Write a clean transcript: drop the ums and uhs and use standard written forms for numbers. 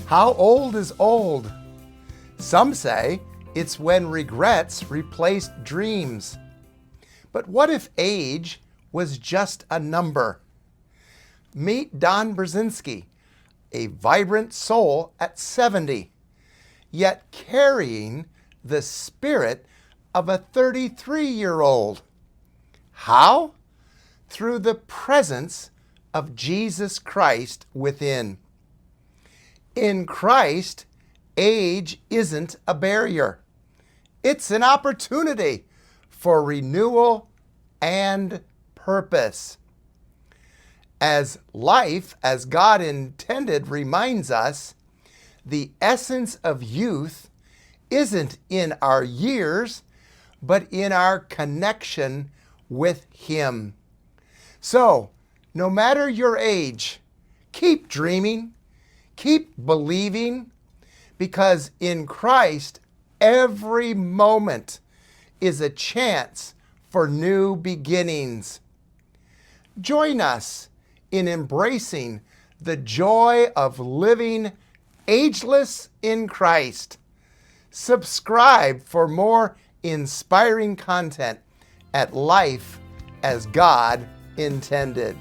How old is old? Some say it's when regrets replaced dreams. But what if age was just a number? Meet Don Burzynski, a vibrant soul at 70, yet carrying the spirit of a 33-year-old. How? Through the presence of Jesus Christ within. In Christ, age isn't a barrier. It's an opportunity for renewal and purpose. As life, as God intended, reminds us, the essence of youth isn't in our years, but in our connection with Him. So, no matter your age, keep dreaming, keep believing, because in Christ, every moment is a chance for new beginnings. Join us in embracing the joy of living ageless in Christ. Subscribe for more inspiring content at Life as God intended.